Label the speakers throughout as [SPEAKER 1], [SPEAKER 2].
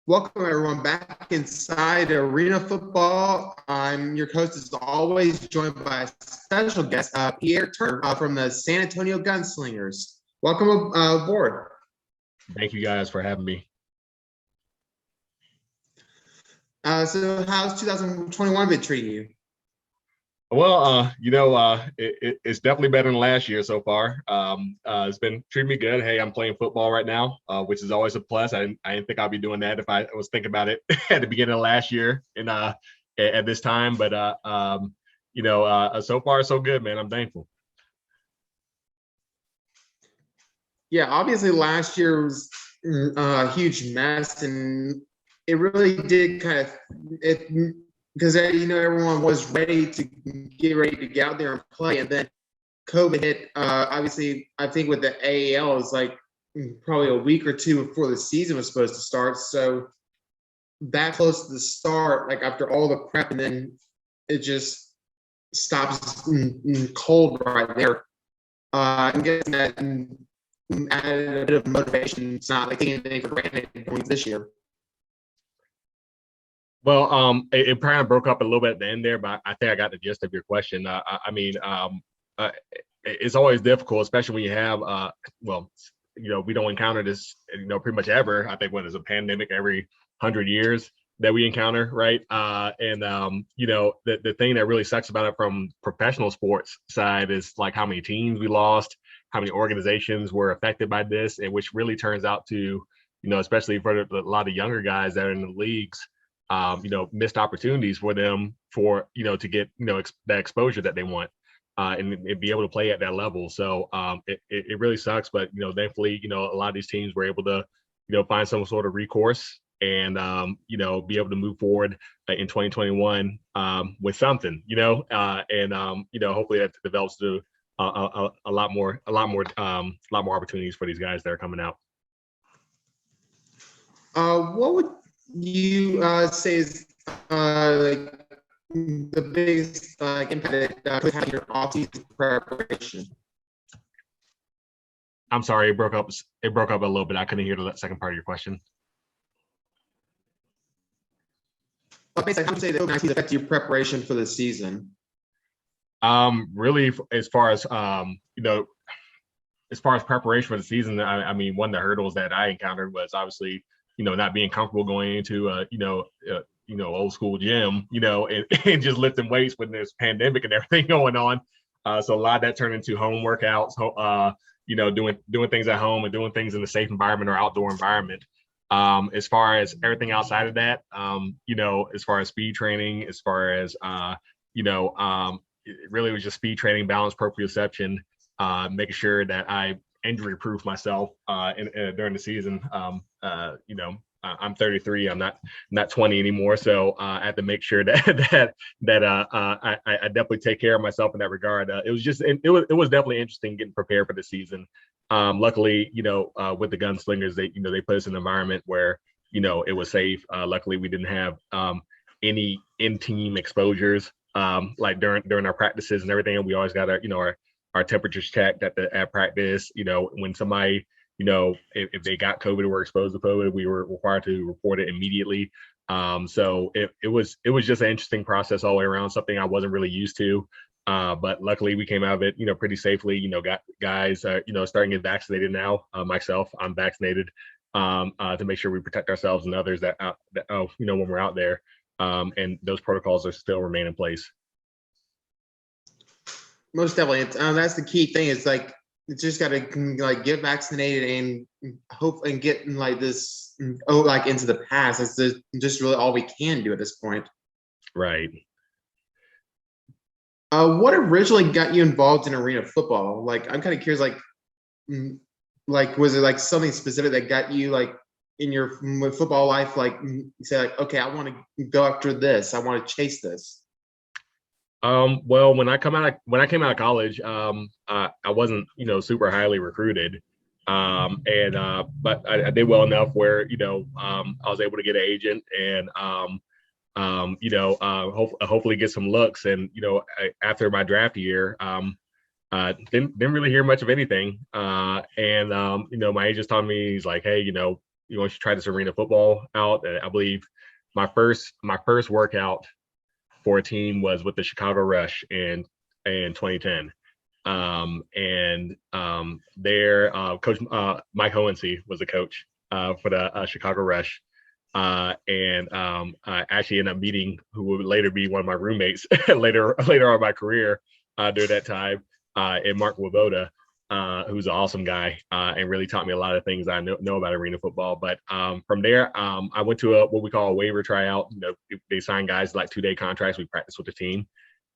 [SPEAKER 1] Welcome everyone back inside Arena Football. I'm your host as always, joined by a special guest, Pierre Turner from the San Antonio Gunslingers. Welcome aboard.
[SPEAKER 2] Thank you guys for having me.
[SPEAKER 1] So how's 2021 been treating you?
[SPEAKER 2] Well, it's definitely better than last year so far. It's been treating me good. Hey, I'm playing football right now, which is always a plus. I didn't think I'd be doing that if I was thinking about it at the beginning of last year and at this time. But so far so good, man. I'm thankful.
[SPEAKER 1] Yeah, obviously last year was a huge mess, and it really did kind of it because everyone was ready to get out there and play, and then COVID hit. Obviously, I think with the AAL, it was like probably a week or two before the season was supposed to start. So that close to the start, like after all the prep, and then it just stops cold right there. I'm guessing that added a bit of motivation. It's not like taking anything for granted going this year.
[SPEAKER 2] Well, it kind of broke up a little bit at the end there, but I think I got the gist of your question. It's always difficult, especially when you have, we don't encounter this, pretty much ever. I think what is a pandemic every 100 years that we encounter, right? The thing that really sucks about it from professional sports side is like how many teams we lost, how many organizations were affected by this, and which really turns out to, especially for a lot of younger guys that are in the leagues, missed opportunities for them to get, that exposure that they want and be able to play at that level. So it really sucks, but, thankfully, a lot of these teams were able to, find some sort of recourse and, be able to move forward in 2021 with something, hopefully that develops to a lot more opportunities for these guys that are coming out.
[SPEAKER 1] What would you say is like the biggest impact that could have your off-season preparation?
[SPEAKER 2] I'm sorry, it broke up a little bit. I couldn't hear the second part of your question.
[SPEAKER 1] Basically, how would you say that COVID-19 affected your preparation for the season?
[SPEAKER 2] Really, as far as preparation for the season, I mean, one of the hurdles that I encountered was obviously, not being comfortable going into old school gym, and just lifting weights when there's pandemic and everything going on. So a lot of that turned into home workouts, doing things at home and doing things in a safe environment or outdoor environment. As far as everything outside of that, as far as speed training, as far as it really was just speed training, balance, proprioception, making sure that I injury proof myself during the season. I'm 33. I'm not 20 anymore, so I have to make sure that I definitely take care of myself in that regard. It was definitely interesting getting prepared for the season. Luckily, with the Gunslingers, they put us in an environment where it was safe. Luckily, we didn't have any in-team exposures like during our practices and everything. And we always got our temperatures checked at practice. When somebody, if they got COVID or were exposed to COVID, we were required to report it immediately. So it was just an interesting process all the way around, something I wasn't really used to. But luckily we came out of it, pretty safely. Got guys, starting to get vaccinated now. Myself, I'm vaccinated to make sure we protect ourselves and others when we're out there. And those protocols are still remain in place.
[SPEAKER 1] Most definitely, that's the key thing. Is like it's just got to like get vaccinated and hope and get like this into the past. That's just really all we can do at this point.
[SPEAKER 2] Right.
[SPEAKER 1] What originally got you involved in arena football? Like, I'm kind of curious. Like, was it like something specific that got you like in your football life? Like, you say like, okay, I want to go after this. I want to chase this.
[SPEAKER 2] Well, when I came out of college, I wasn't, super highly recruited. But I did well enough where, I was able to get an agent and, hopefully get some looks. And, after my draft year, didn't really hear much of anything. My agent told me, he's like, hey, once you try this arena football out, I believe my first workout for a team was with the Chicago Rush in 2010. Their coach Mike Hohensee was the coach for the Chicago Rush. I actually ended up meeting who would later be one of my roommates later on in my career during that time, and Mark Woboda, who's an awesome guy and really taught me a lot of things I know about arena football. But from there, I went to what we call a waiver tryout. They sign guys like 2-day contracts. We practice with the team.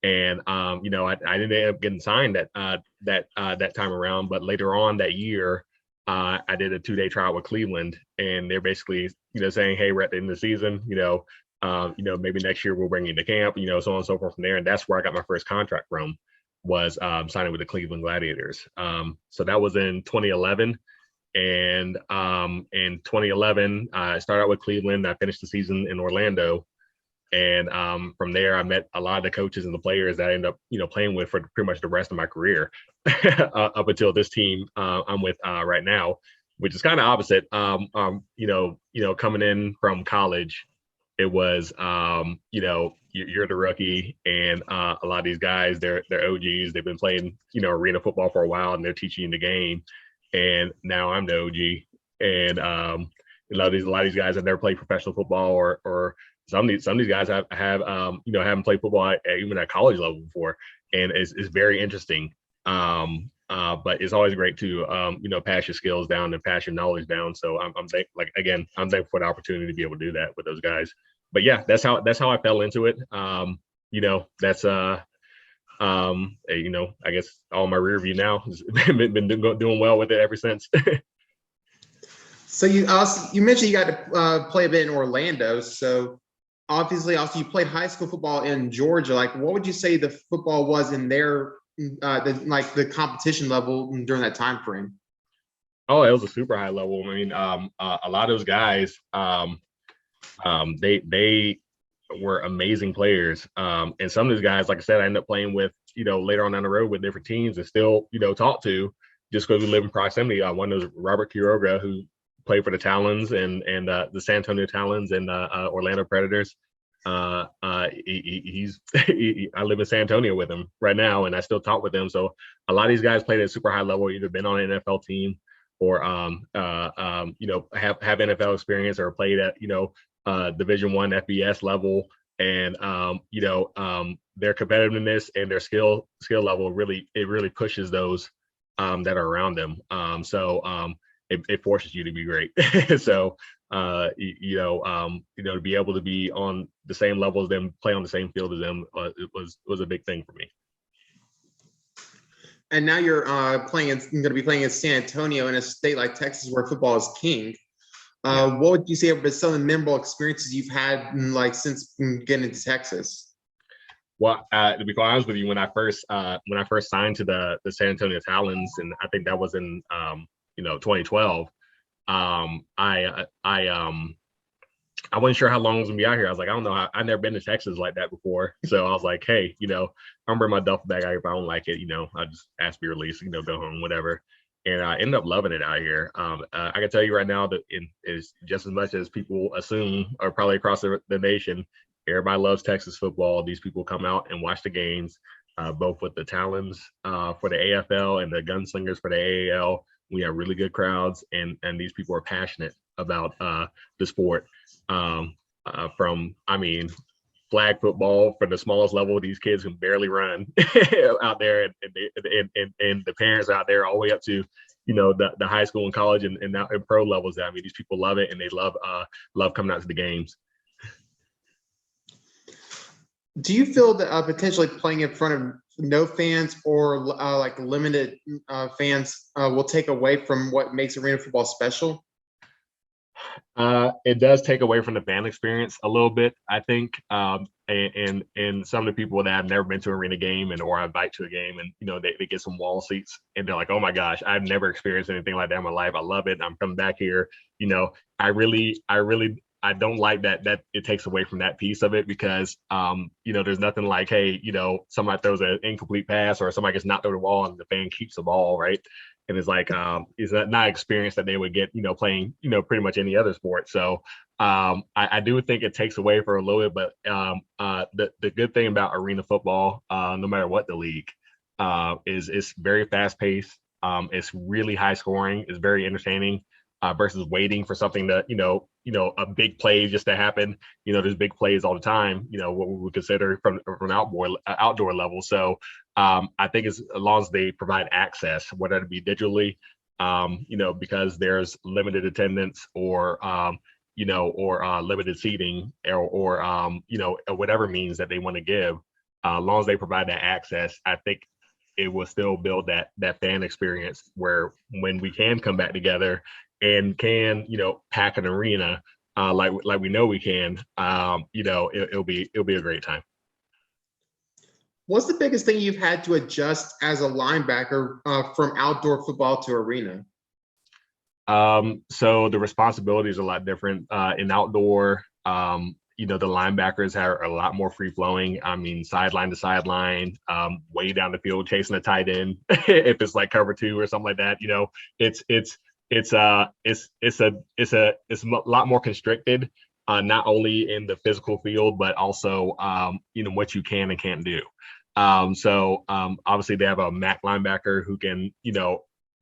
[SPEAKER 2] And I ended up getting signed that time around. But later on that year, I did a 2-day trial with Cleveland, and they're basically saying, hey, we're at the end of the season, maybe next year we'll bring you to camp, so on and so forth from there. And that's where I got my first contract from, was signing with the Cleveland Gladiators. So that was in 2011. And in 2011, I started out with Cleveland. I finished the season in Orlando. And from there, I met a lot of the coaches and the players that I ended up, playing with for pretty much the rest of my career up until this team I'm with right now, which is kind of opposite. Coming in from college, it was, you're the rookie, and a lot of these guys, they're OGs. They've been playing, arena football for a while, and they're teaching you the game. And now I'm the OG, and a lot of these guys have never played professional football, or some of these guys haven't played football even at college level before, and it's very interesting. But it's always great to pass your skills down and pass your knowledge down. So I'm thankful for the opportunity to be able to do that with those guys. But yeah, that's how I fell into it. That's I guess all my rear view now has been doing well with it ever since.
[SPEAKER 1] So you mentioned you got to play a bit in Orlando. So obviously, also you played high school football in Georgia. Like, what would you say the football was in their the competition level during that time frame?
[SPEAKER 2] Oh, it was a super high level. I mean, a lot of those guys, they were amazing players. And some of these guys, like I said, I ended up playing with, later on down the road with different teams and still, talk to, just because we live in proximity. One was Robert Quiroga, who played for the Talons and the San Antonio Talons and Orlando Predators. I live in San Antonio with him right now, and I still talk with them. So a lot of these guys played at a super high level, either been on an NFL team or have NFL experience, or played at Division I FBS level. And their competitiveness and their skill level really pushes those that are around them. It forces you to be great. So to be able to be on the same level as them, play on the same field as them, it was a big thing for me.
[SPEAKER 1] And now you're going to be playing in San Antonio, in a state like Texas where football is king. What would you say have been some of the memorable experiences you've had since getting into Texas?
[SPEAKER 2] Well, to be quite honest with you, when I first signed to the San Antonio Talons, and I think that was in 2012, I wasn't sure how long I was gonna be out here. I was like, I don't know, I've never been to Texas like that before. So I was like, hey, I'm bringing my duffel bag out here. If I don't like it, I just ask to be released, go home, whatever. And I ended up loving it out here. I can tell you right now that is just as much as people assume, or probably across the nation, everybody loves Texas football. These people come out and watch the games, both with the Talons for the AFL and the Gunslingers for the AAL. We have really good crowds, and these people are passionate about the sport. Flag football for the smallest level, these kids can barely run out there, and the parents out there all the way up to the high school and college and now in pro levels. I mean, these people love it, and they love coming out to the games.
[SPEAKER 1] Do you feel that potentially playing in front of no fans or limited fans will take away from what makes arena football special?
[SPEAKER 2] It does take away from the fan experience a little bit, I think. And some of the people that have never been to an arena game or I invite to a game, and they get some wall seats, and they're like, oh my gosh, I've never experienced anything like that in my life. I love it. I'm coming back here. I really I don't like that it takes away from that piece of it because there's nothing like, hey, somebody throws an incomplete pass or somebody gets knocked over the wall and the fan keeps the ball, right? And it's like is that not experience that they would get playing pretty much any other sport. So I do think it takes away for a little bit, but the good thing about arena football, no matter what the league, is it's very fast paced. It's really high scoring. It's very entertaining versus waiting for something to a big play just to happen. There's big plays all the time. What we would consider from outdoor level. So I think as long as they provide access, whether it be digitally, because there's limited attendance or limited seating or whatever means that they want to give, as long as they provide that access, I think it will still build that fan experience where when we can come back together and can pack an arena like we know we can, it'll be a great time.
[SPEAKER 1] What's the biggest thing you've had to adjust as a linebacker from outdoor football to arena?
[SPEAKER 2] So the responsibilities are a lot different in outdoor. The linebackers are a lot more free flowing. I mean, sideline to sideline, way down the field chasing a tight end. If it's like cover 2 or something like that, it's a lot more constricted, not only in the physical field, but also what you can and can't do. So obviously they have a MAC linebacker who can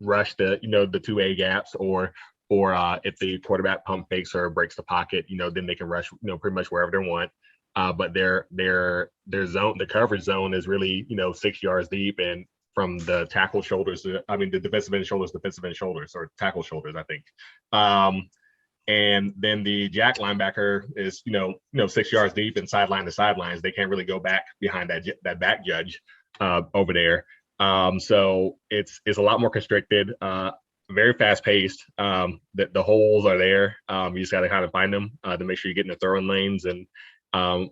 [SPEAKER 2] rush the 2A gaps or if the quarterback pump fakes or breaks the pocket, then they can rush pretty much wherever they want. But their zone, the coverage zone is really 6 yards deep, and from the tackle shoulders, the defensive end shoulders, or tackle shoulders, I think. And then the jack linebacker is 6 yards deep and sideline to sidelines. They can't really go back behind that back judge over there. So it's a lot more constricted, very fast paced. The holes are there. You just got to kind of find them to make sure you get in the throwing lanes. And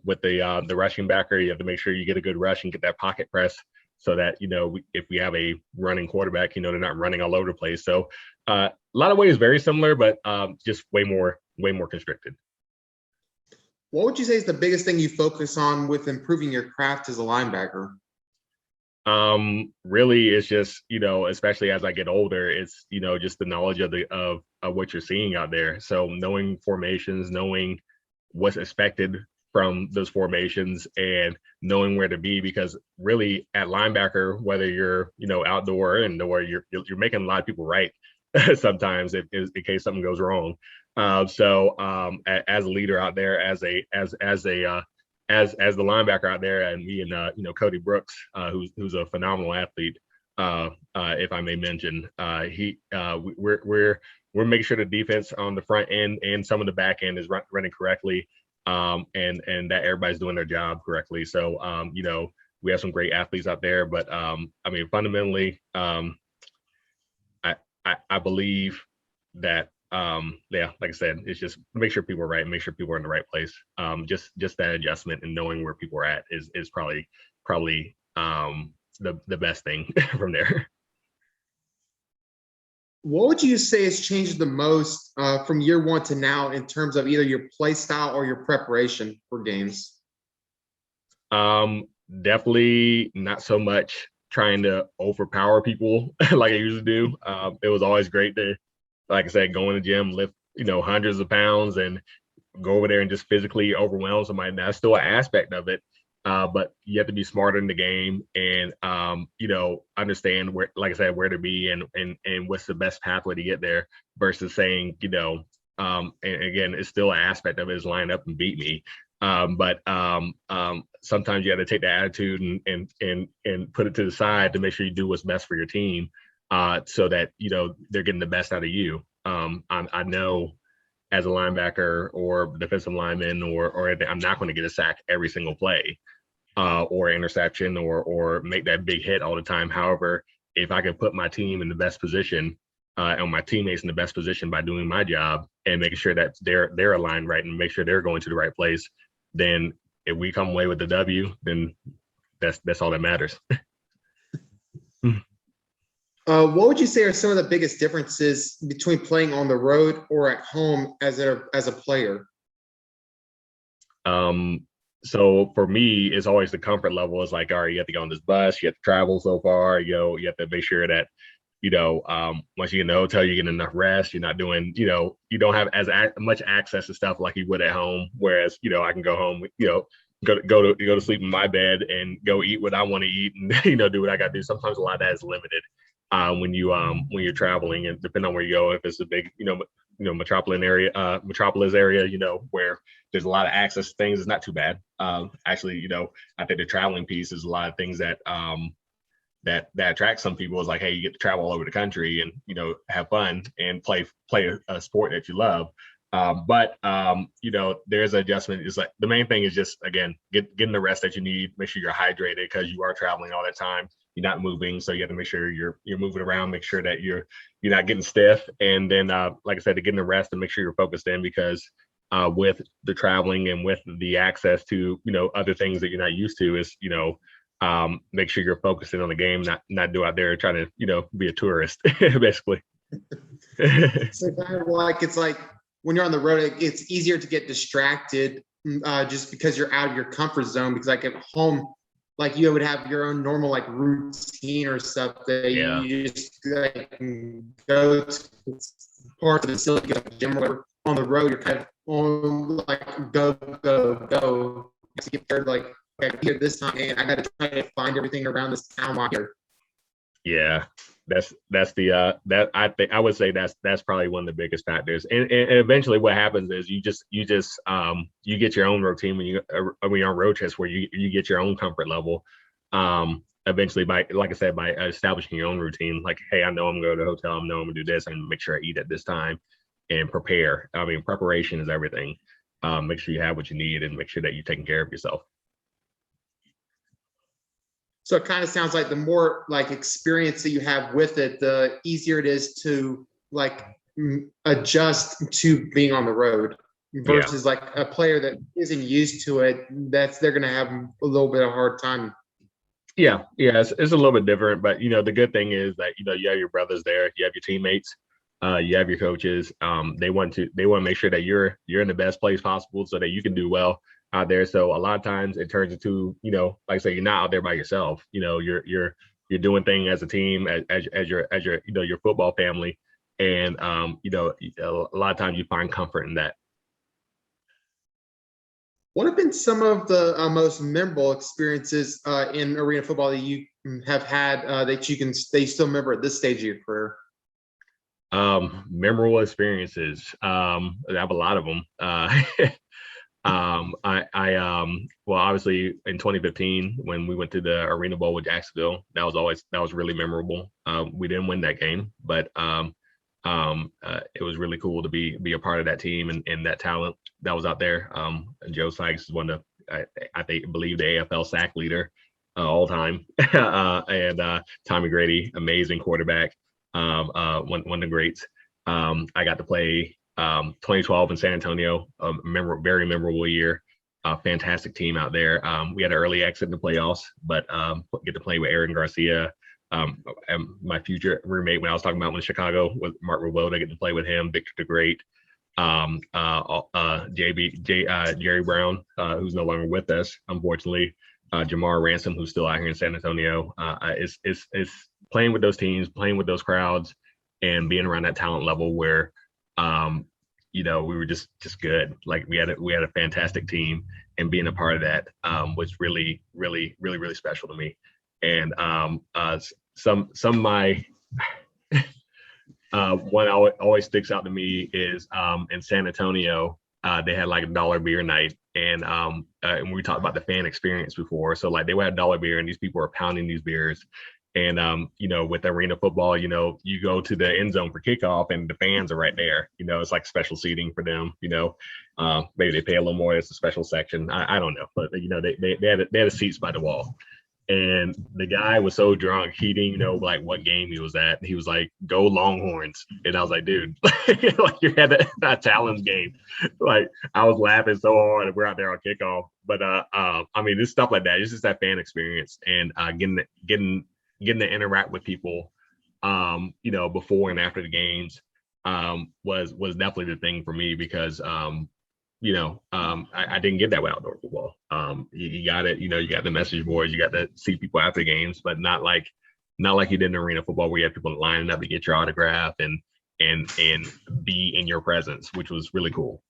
[SPEAKER 2] with the rushing backer, you have to make sure you get a good rush and get that pocket press so that, if we have a running quarterback, they're not running all over the place. So a lot of ways very similar, but just way more constricted.
[SPEAKER 1] What would you say is the biggest thing you focus on with improving your craft as a linebacker?
[SPEAKER 2] Really, it's just, especially as I get older, it's, just the knowledge of what you're seeing out there. So knowing formations, knowing what's expected from those formations, and knowing where to be, because really at linebacker, whether you're, outdoor or indoor, you're making a lot of people right sometimes in case something goes wrong. So as a leader out there, as the linebacker out there, and me and Cody Brooks, who's a phenomenal athlete, if I may mention, we're making sure the defense on the front end and some of the back end is running correctly, and that everybody's doing their job correctly. So we have some great athletes out there, but fundamentally, I believe that like I said, it's just make sure people are right, make sure people are in the right place. Just that adjustment and knowing where people are at is probably the best thing from there.
[SPEAKER 1] What would you say has changed the most from year one to now in terms of either your play style or your preparation for games?
[SPEAKER 2] Definitely not so much trying to overpower people like I usually do. It was always great to, like I said, go in the gym, lift, hundreds of pounds and go over there and just physically overwhelm somebody. And that's still an aspect of it. But you have to be smarter in the game and, understand where, like I said, where to be and what's the best pathway to get there versus saying, and again, it's still an aspect of it is line up and beat me. But sometimes you have to take the attitude and put it to the side to make sure you do what's best for your team, so that they're getting the best out of you. I know as a linebacker or defensive lineman or I'm not going to get a sack every single play, or interception or make that big hit all the time. However, if I can put my team in the best position, and my teammates in the best position by doing my job and making sure that they're aligned right and make sure they're going to the right place, then if we come away with the W, then that's all that matters.
[SPEAKER 1] What would you say are some of the biggest differences between playing on the road or at home as a player?
[SPEAKER 2] So for me, it's always the comfort level. It's like, all right, you have to go on this bus, you have to travel so far, you have to make sure that, once you get in the hotel, you get enough rest. You're not doing, you don't have as much access to stuff like you would at home. Whereas, I can go home, go to sleep in my bed and go eat what I want to eat and, do what I got to do. Sometimes a lot of that is limited when you're traveling, and depending on where you go, if it's a big, metropolis area, where there's a lot of access to things, it's not too bad. Actually, I think the traveling piece is a lot of things that that attracts some people. Is like, hey, you get to travel all over the country and have fun and play a sport that you love. There's an adjustment. It's like the main thing is just, again, getting the rest that you need. Make sure you're hydrated because you are traveling all that time. You're not moving, so you have to make sure you're moving around. Make sure that you're not getting stiff, and then like I said, to getting the rest and make sure you're focused in, because with the traveling and with the access to other things that you're not used to, is make sure you're focusing on the game, not go out there trying to be a tourist basically.
[SPEAKER 1] So kind of like, it's like when you're on the road, it's easier to get distracted just because you're out of your comfort zone. Because like at home, like you would have your own normal like routine or stuff that you just like go to parts of the facility, like the gym or whatever. On the road, you're kind of on like go. To get there, like, okay, here this time, and I got to try to find everything around this town while here.
[SPEAKER 2] Yeah, that's the that I think I would say that's probably one of the biggest factors. And eventually, what happens is you get your own routine when you're on road trips, where you get your own comfort level. Eventually, by, like I said, by establishing your own routine, like, hey, I know I'm going to go to the hotel, I know I'm gonna do this, and make sure I eat at this time and prepare. I mean, preparation is everything. Make sure you have what you need and make sure that you're taking care of yourself.
[SPEAKER 1] So it kind of sounds like the more like experience that you have with it, the easier it is to like adjust to being on the road versus like a player that isn't used to it. They're going to have a little bit of a hard time.
[SPEAKER 2] Yeah, it's a little bit different, but the good thing is that you have your brothers there, you have your teammates, you have your coaches. They want to make sure that you're in the best place possible so that you can do well out there. So a lot of times it turns into, like I say, you're not out there by yourself. You're doing things as a team, as your football family, and a lot of times you find comfort in that.
[SPEAKER 1] What have been some of the most memorable experiences in arena football that you have had that you still remember at this stage of your career?
[SPEAKER 2] Memorable experiences. I have a lot of them. Well, obviously in 2015 when we went to the Arena Bowl with Jacksonville, that was really memorable. We didn't win that game, but it was really cool to be a part of that team and that talent that was out there. Joe Sykes is one of I believe the AFL sack leader all time, and Tommy Grady, amazing quarterback, one of the greats. I got to play 2012 in San Antonio, very memorable year. Fantastic team out there. We had an early exit in the playoffs, but get to play with Aaron Garcia, and my future roommate when I was talking about in Chicago with Mark Rubota, get to play with him, Victor the Great, Jerry Brown, who's no longer with us, unfortunately, Jamar Ransom, who's still out here in San Antonio. It's playing with those teams, playing with those crowds, and being around that talent level where we were just good. Like we had a fantastic team, and being a part of that was really, really, really, really special to me. And some of my one always sticks out to me is in San Antonio, they had like a dollar beer night, and we talked about the fan experience before. So like they would have dollar beer, and these people are pounding these beers. And with arena football, you go to the end zone for kickoff, and the fans are right there. It's like special seating for them. Maybe they pay a little more. It's a special section. I don't know, but they had seats by the wall. And the guy was so drunk, he didn't know like what game he was at. He was like, "Go Longhorns!" And I was like, "Dude, like you're at a Talons game." Like I was laughing so hard. We're out there on kickoff, but I mean, this stuff like that. It's just that fan experience and getting to interact with people, before and after the games, was definitely the thing for me because I didn't get that with outdoor football. You got it, you got the message boards, you got to see people after games, but not like you did in arena football where you have people lining up to get your autograph and be in your presence, which was really cool.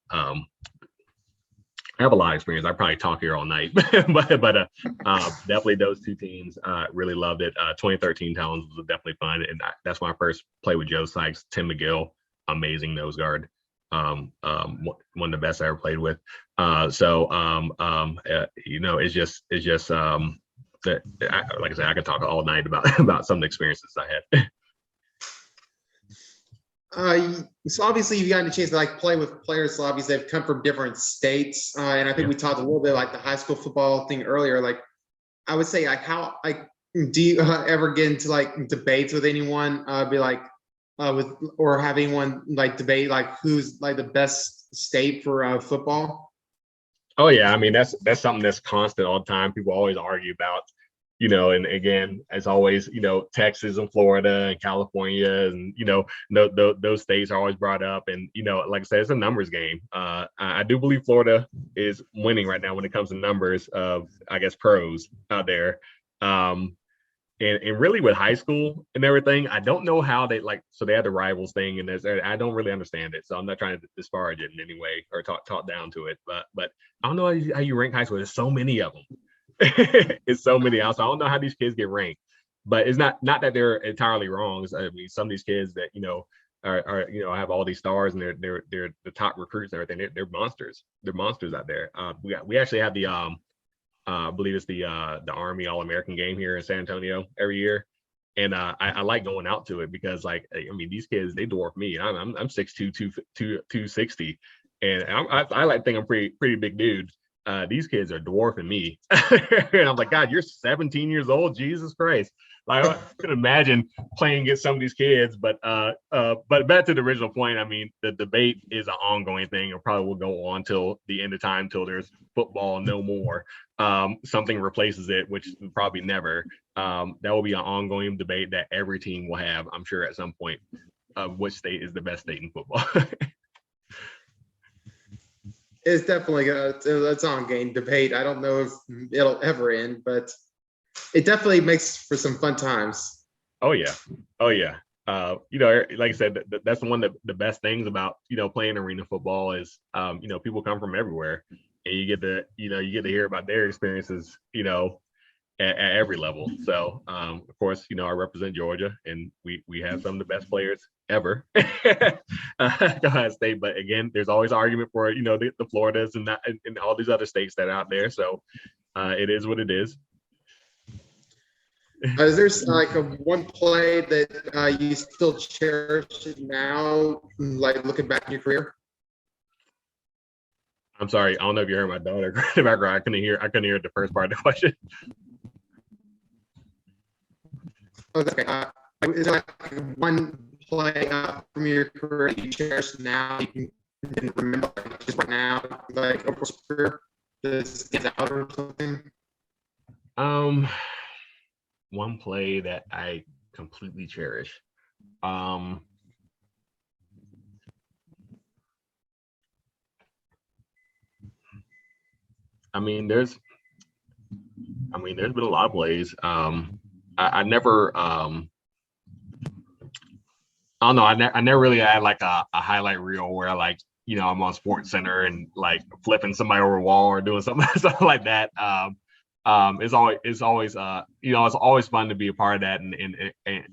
[SPEAKER 2] I have a lot of experience. I probably talk here all night, but definitely those two teams really loved it. 2013 Talons was definitely fun, and that's when I first played with Joe Sykes, Tim McGill, amazing nose guard, one of the best I ever played with. It's just that, like I said, I could talk all night about some of the experiences I had.
[SPEAKER 1] So obviously you've gotten a chance to like play with players. So obviously they've come from different states, and I think we talked a little bit like the high school football thing earlier. Like I would say, like how like do you ever get into like debates with anyone? Be like with or have anyone like debate like who's like the best state for football?
[SPEAKER 2] Oh yeah, I mean that's something that's constant all the time. People always argue about, and again, as always, Texas and Florida and California and those states are always brought up. And like I said, it's a numbers game. I do believe Florida is winning right now when it comes to numbers of, I guess, pros out there. And really with high school and everything, I don't know how they so they had the rivals thing, and I don't really understand it. So I'm not trying to disparage it in any way or talk down to it, but I don't know how you rank high school. There's so many of them. It's so many else. I don't know how these kids get ranked, but it's not that they're entirely wrong. I mean, some of these kids that are have all these stars and they're the top recruits and everything. They're monsters. They're monsters out there. We actually have the I believe it's the Army All-American game here in San Antonio every year, and I like going out to it because I mean these kids, they dwarf me. I'm 6'2", 260, and I like to think I'm pretty big dude. These kids are dwarfing me. And I'm like, God, you're 17 years old. Jesus Christ. Like, I can imagine playing against some of these kids, but back to the original point. I mean, the debate is an ongoing thing and probably will go on till the end of time, till there's football no more. Something replaces it, which probably never. That will be an ongoing debate that every team will have, I'm sure, at some point, of which state is the best state in football.
[SPEAKER 1] It's definitely it's ongoing debate. I don't know if it'll ever end, but it definitely makes for some fun times.
[SPEAKER 2] Oh yeah. Like I said, that's one of the best things about playing arena football is people come from everywhere, and you get to hear about their experiences at every level. So of course I represent Georgia, and we have some of the best players ever. Ohio State, but again, there's always argument for the Floridas and all these other states that are out there. So it is what it is.
[SPEAKER 1] Is there like one play that you still cherish now, like looking back in your career?
[SPEAKER 2] I'm sorry, I don't know if you heard my daughter in the background. I couldn't hear the first part of the question.
[SPEAKER 1] Okay. Is there like one play from your career that you cherish now you can remember just right now, like over career that stands out or something?
[SPEAKER 2] One play that I completely cherish. I mean, there's been a lot of plays. I never I don't know. I never really had like a highlight reel where I'm on Sports Center and like flipping somebody over a wall or doing something like that. It's always fun to be a part of that and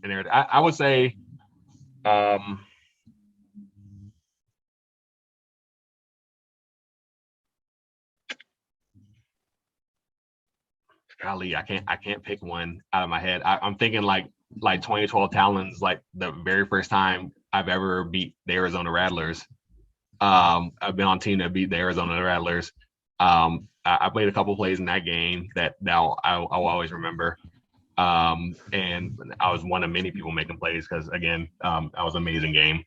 [SPEAKER 2] everything. I would say golly, I can't pick one out of my head. I'm thinking like 2012 Talons, like the very first time I've ever beat the Arizona Rattlers. I've been on team that beat the Arizona Rattlers. I played a couple plays in that game that now I'll always remember. And I was one of many people making plays because again, that was an amazing game.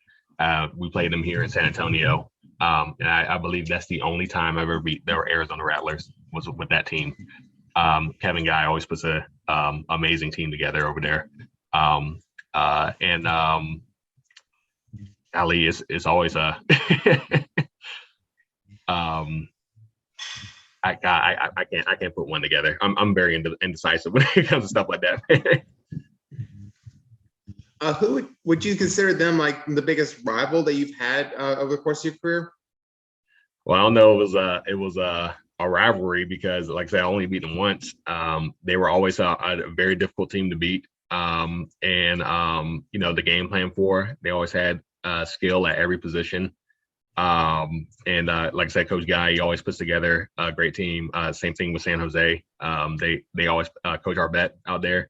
[SPEAKER 2] We played them here in San Antonio. And I believe that's the only time I ever beat the Arizona Rattlers was with that team. Kevin Guy always puts a amazing team together over there. Ali is always a um, I can't put one together. I'm very indecisive when it comes to stuff like that.
[SPEAKER 1] Who would you consider them like the biggest rival that you've had over the course of your career?
[SPEAKER 2] Well, I don't know. It was a rivalry because, like I said, I only beat them once. They were always a very difficult team to beat. The game plan for they always had skill at every position. Like I said, Coach Guy, he always puts together a great team. Same thing with San Jose. They always Coach Arbet out there.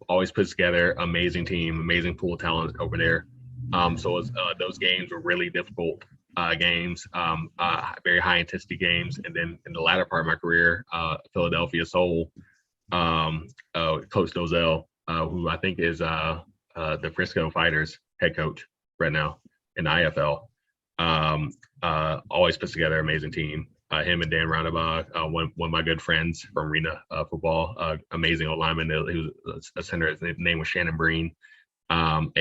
[SPEAKER 2] Always puts together amazing team, amazing pool of talent over there. Those games were really difficult games, very high intensity games. And then in the latter part of my career, Philadelphia Soul, Coach Dozell, who I think is the Frisco Fighters head coach right now in the IFL, always puts together an amazing team. Him and Dan Roundabout, one of my good friends from arena football, amazing old lineman. He was a center. His name was Shannon Breen. Then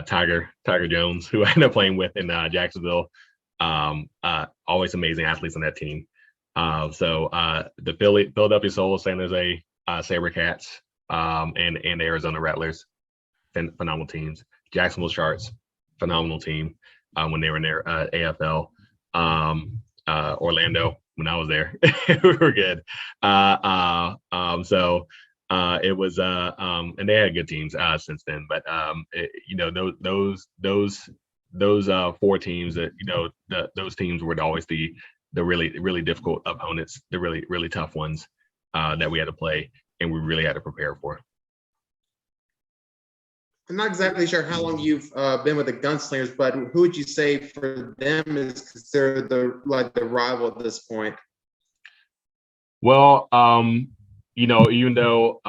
[SPEAKER 2] Tiger Jones, who I ended up playing with in Jacksonville. Always amazing athletes on that team. The Philadelphia Soul, San Jose SaberCats, and Arizona Rattlers, phenomenal teams. Jacksonville Sharks, phenomenal team when they were in their AFL. Orlando, when I was there, we were good. It was and they had good teams since then. But those four teams that those teams were always the really difficult opponents, the really tough ones that we had to play and we really had to prepare for.
[SPEAKER 1] I'm not exactly sure how long you've been with the Gunslingers, but who would you say for them is considered the rival at this point?
[SPEAKER 2] Well, even though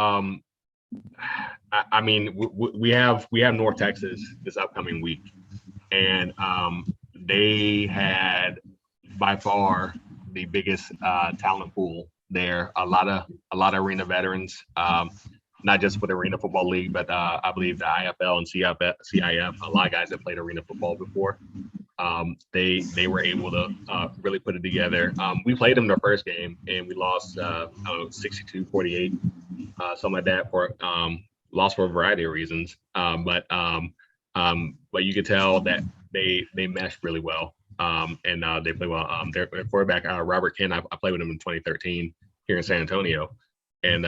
[SPEAKER 2] we have North Texas this upcoming week, and they had by far the biggest talent pool there. A lot of arena veterans. Not just for the Arena Football League, but I believe the IFL and CIF, a lot of guys that played arena football before. They were able to really put it together. We played them their first game and we lost 62-48, something like that, for lost for a variety of reasons. But you could tell that they meshed really well, and they play well. Their quarterback Robert Ken, I played with him in 2013 here in San Antonio. And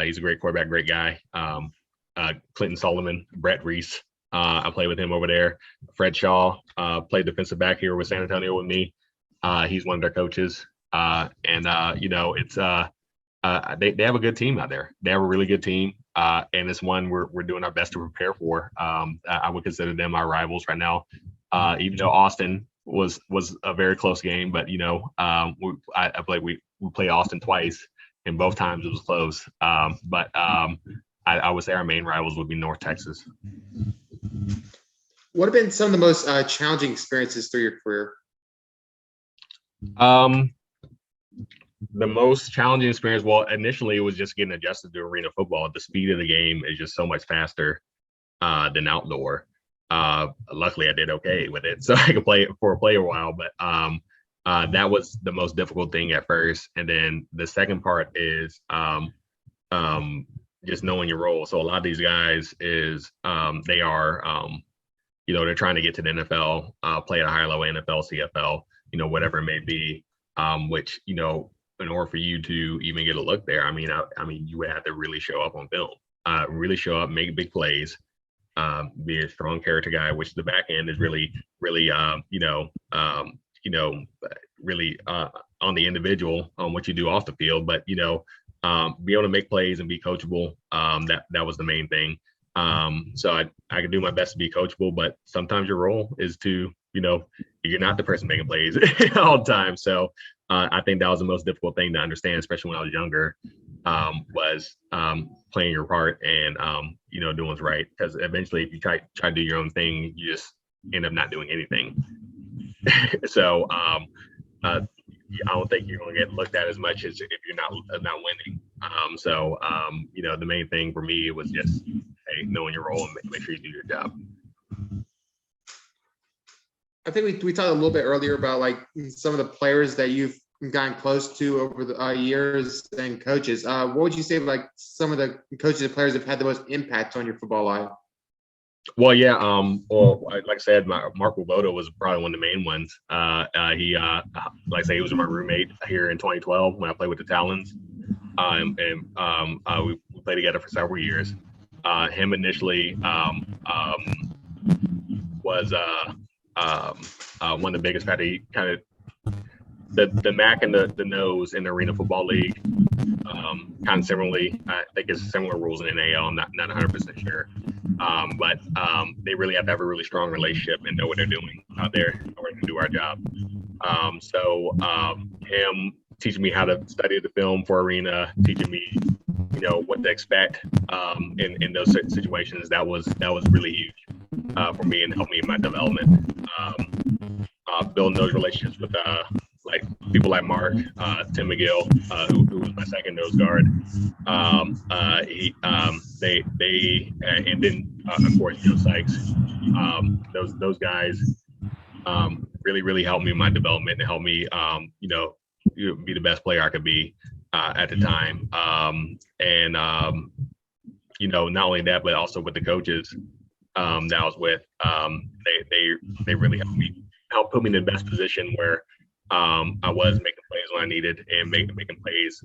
[SPEAKER 2] he's a great quarterback, great guy. Clinton Sullivan, Brett Reese, I played with him over there. Fred Shaw played defensive back here with San Antonio with me. He's one of their coaches. They have a good team out there. They have a really good team, and it's one we're doing our best to prepare for. I would consider them our rivals right now, even though Austin was a very close game. But we played Austin twice. And both times it was close. I would say our main rivals would be North Texas.
[SPEAKER 1] What have been some of the most challenging experiences through your career?
[SPEAKER 2] The most challenging experience, well, initially it was just getting adjusted to arena football. The speed of the game is just so much faster than outdoor. Luckily, I did okay with it, so I could play a while. But that was the most difficult thing at first. And then the second part is just knowing your role. So a lot of these guys is they are, they're trying to get to the NFL, play at a higher level, NFL, CFL, whatever it may be, which, in order for you to even get a look there, I mean, you would have to really show up on film, really show up, make big plays, be a strong character guy, which the back end is really, really, really on the individual on what you do off the field, but be able to make plays and be coachable. That was the main thing. So I can do my best to be coachable, but sometimes your role is to, you're not the person making plays all the time. So I think that was the most difficult thing to understand, especially when I was younger, was playing your part and doing what's right. Because eventually, if you try to do your own thing, you just end up not doing anything. So I don't think you're going to get looked at as much as if you're not winning. The main thing for me was just knowing your role and make sure you do your job.
[SPEAKER 1] I think we talked a little bit earlier about like some of the players that you've gotten close to over the years and coaches. What would you say like some of the coaches and players have had the most impact on your football life?
[SPEAKER 2] Well, yeah. Well, like I said, Mark Woboda was probably one of the main ones. He, like I say, he was my roommate here in 2012 when I played with the Talons, we played together for several years. Him initially was one of the biggest. He kind of the MAC and the nose in the Arena Football League. Kind of similarly, I think it's similar rules in NAL. I'm not 100% sure, but they really have to have a really strong relationship and know what they're doing out there in order to do our job. Him teaching me how to study the film for Arena, teaching me, what to expect in those situations. That was really huge for me and helped me in my development. Building those relationships with like people like Mark, Tim McGill, who was my second nose guard. And then of course Joe Sykes. Those guys really helped me in my development and helped me be the best player I could be at the time. Not only that, but also with the coaches that I was with, they really helped put me in the best position where I was making plays when I needed and making plays,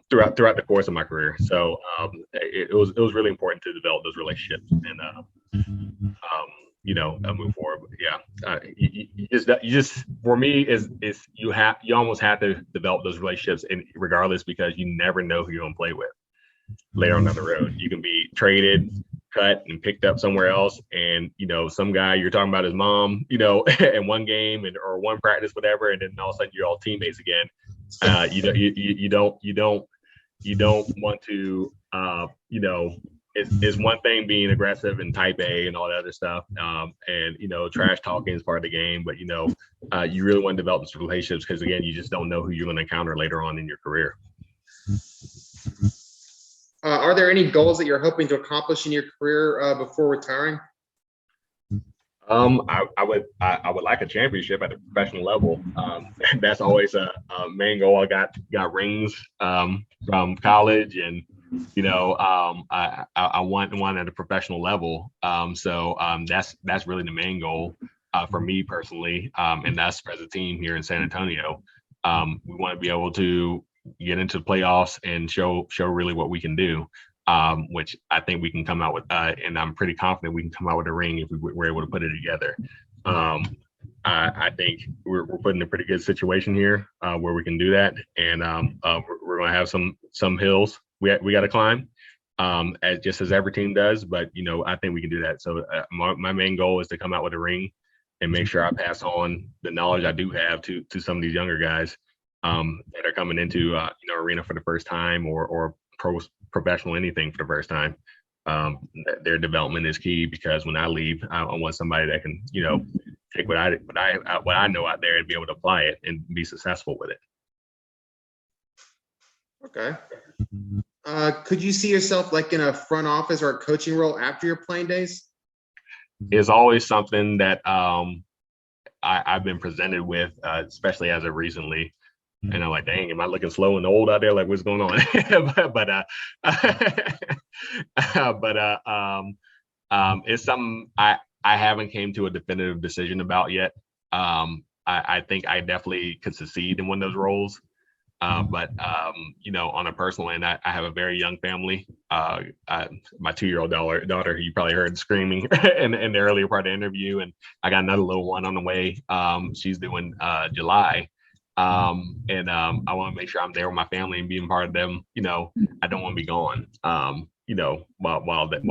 [SPEAKER 2] throughout the course of my career. So it was really important to develop those relationships and move forward. But yeah, you just for me is you almost have to develop those relationships, and regardless, because you never know who you're gonna play with later on down the road. You can be traded, cut, and picked up somewhere else, and some guy you're talking about his mom, in one game or one practice, whatever, and then all of a sudden you're all teammates again. You don't want to it's one thing being aggressive and type A and all that other stuff, and trash talking is part of the game, but you really want to develop these relationships because again, you just don't know who you're going to encounter later on in your career.
[SPEAKER 1] Are there any goals that you're hoping to accomplish in your career before retiring?
[SPEAKER 2] I would like a championship at the professional level. That's always a main goal. I got rings from college, and I want one at a professional level. So that's really the main goal for me personally, and that's as a team here in San Antonio. We want to be able to get into the playoffs and show really what we can do, which I think we can come out with, and I'm pretty confident we can come out with a ring if we're able to put it together. I think we're put in a pretty good situation here where we can do that, and we're going to have some hills we got to climb, as every team does. But I think we can do that. So my main goal is to come out with a ring and make sure I pass on the knowledge I do have to some of these younger guys that are coming into Arena for the first time or professional anything for the first time. Their development is key, because when I leave, I want somebody that can take what I know out there and be able to apply it and be successful with it.
[SPEAKER 1] Okay. Could you see yourself like in a front office or a coaching role after your playing days?
[SPEAKER 2] It's always something that I've been presented with, especially as of recently. And I'm like, dang, am I looking slow and old out there? Like, what's going on? It's something I haven't came to a definitive decision about yet. I think I definitely could succeed in one of those roles. But on a personal end, I have a very young family. My 2-year-old daughter, who you probably heard screaming in the earlier part of the interview, and I got another little one on the way. She's doing July. I want to make sure I'm there with my family and being part of them. I don't want to be gone, while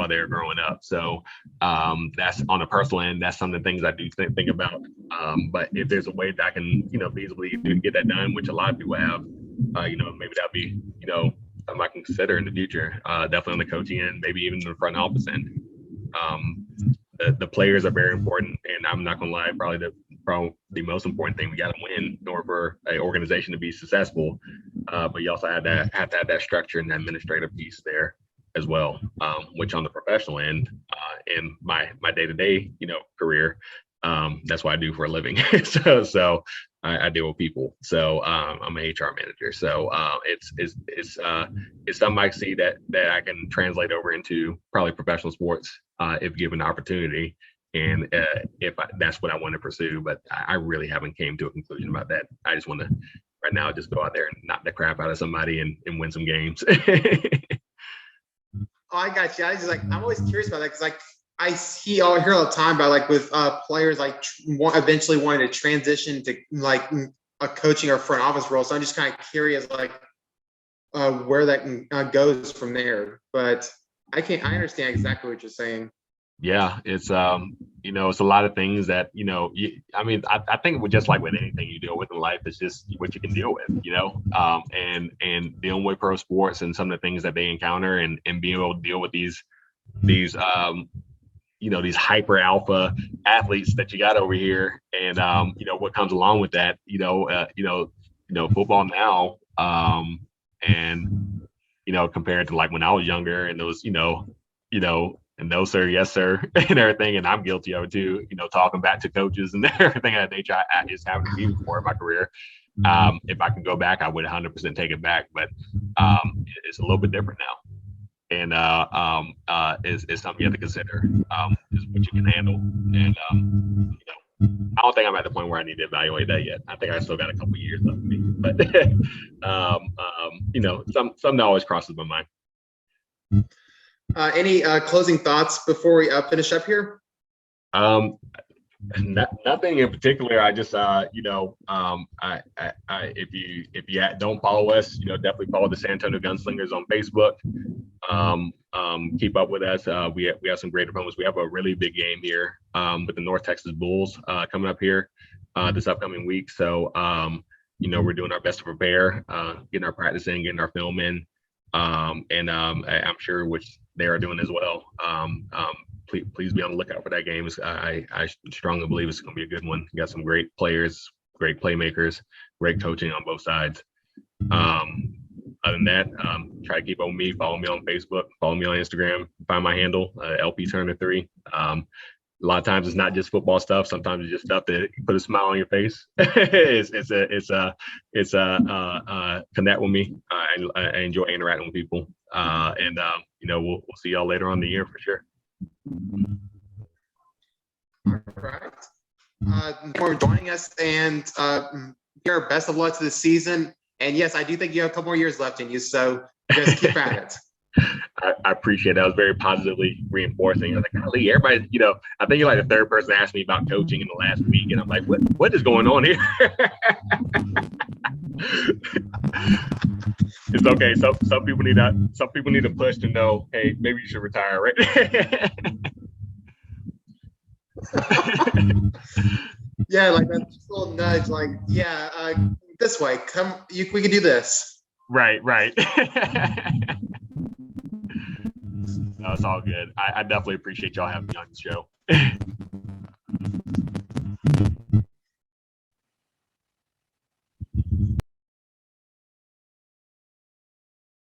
[SPEAKER 2] they're growing up. So that's on a personal end. That's some of the things I do think about. But if there's a way that I can, feasibly get that done, which a lot of people have, maybe that'd be, something I can consider in the future. Definitely on the coaching end, maybe even the front office end. The players are very important, and I'm not gonna lie, probably the most important thing we got to win in order for an organization to be successful. But you also have to have that structure and that administrative piece there as well, which on the professional end in my day-to-day, career. That's what I do for a living. So I deal with people. So I'm an HR manager. So it's something I see that I can translate over into probably professional sports if given the opportunity. And that's what I want to pursue, but I really haven't came to a conclusion about that. I just want to right now just go out there and knock the crap out of somebody and win some games.
[SPEAKER 1] Oh, I got you. I'm always curious about that because I hear all the time about with players eventually wanting to transition to a coaching or front office role. So I'm just kind of curious where that goes from there. But I understand exactly what you're saying.
[SPEAKER 2] Yeah, it's it's a lot of things that I think with just like with anything you deal with in life, it's just what you can deal with, and dealing with pro sports and some of the things that they encounter and being able to deal with these these hyper alpha athletes that you got over here, and what comes along with that, football now, and compared to like when I was younger and those, and no sir, yes sir, and everything, and I'm guilty of it too. Talking back to coaches and everything that nature I just haven't been before in my career. If I can go back, I would 100% take it back, but it's a little bit different now, and it's something you have to consider. Is what you can handle, and I don't think I'm at the point where I need to evaluate that yet. I think I still got a couple years left of me, but something always crosses my mind.
[SPEAKER 1] Any closing thoughts before we finish up here?
[SPEAKER 2] Nothing in particular. I just, if you don't follow us, definitely follow the San Antonio Gunslingers on Facebook. Keep up with us. We have some great opponents. We have a really big game here with the North Texas Bulls coming up here this upcoming week. So, we're doing our best to prepare, getting our practice in, getting our film in, and I'm sure which they are doing as well. Please be on the lookout for that game. I strongly believe it's going to be a good one. You got some great players, great playmakers, great coaching on both sides. Other than that, try to keep up with me. Follow me on Facebook. Follow me on Instagram. Find my handle, LP Turner 3. A lot of times it's not just football stuff. Sometimes it's just stuff that put a smile on your face. It's connect with me. I enjoy interacting with people. And we'll see y'all later on in the year for sure.
[SPEAKER 1] All right. For joining us, and Pierre, best of luck to the season. And yes, I do think you have a couple more years left in you, so just keep at it.
[SPEAKER 2] I appreciate that. It was very positively reinforcing. I was like, golly, everybody, I think you're like the third person to ask me about coaching in the last week, and I'm like, what is going on here? It's okay. Some people need to push to know, hey, maybe you should retire, right?
[SPEAKER 1] Yeah, like that little nudge, this way. We can do this.
[SPEAKER 2] Right. No, it's all good. I definitely appreciate y'all having me on the show.